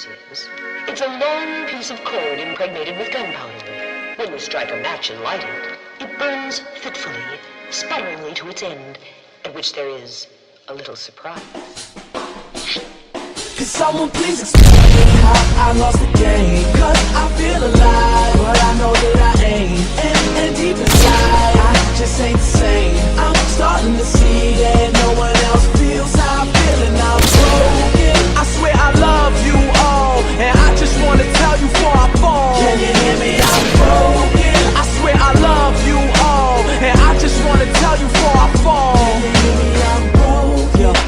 is, it's a long piece of cord impregnated with gunpowder. When you strike a match and light it, it burns fitfully, sputteringly to its end, at which there is a little surprise. Could someone please explain how I lost the game? Cause I feel alive, but I know that I ain't. And deep inside, I just ain't the same. I'm starting to see that no one else feels how I feel, and I'm broken. I swear I love you all, and I just wanna tell you before I fall. Can you hear me? I'm broken. I swear I love you all, and I just wanna tell you before I fall. Can you hear me? I'm broken.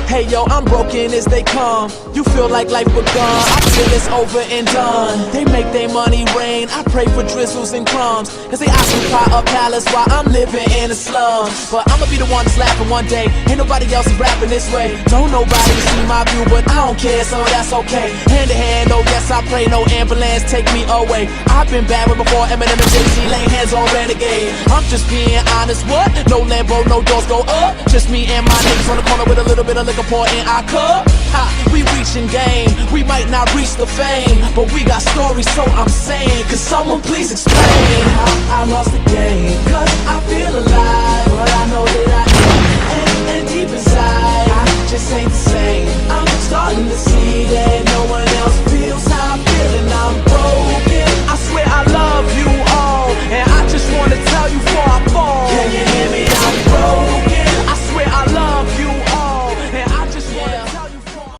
Hey yo, I'm broken as they come. You feel like life begun, I feel it's over and done. They make their money rain, I pray for drizzles and crumbs, cause they occupy a palace while I'm living in a slum. But I'ma be the one that's laughing one day, ain't nobody else is rapping this way. Don't nobody see my view, but I don't care, so that's okay. Hand to hand, oh yes I pray, no ambulance take me away. I've been bad with before Eminem and Jay-Z lay hands on Renegade. I'm just being honest, what? No Lambo, no doors go up. Just me and my niggas on the corner with a little bit of liquor pour in our cup. Ha, we reaching game, we might not reach the fame, but we got stories, so I'm saying, could someone please explain how I lost the game?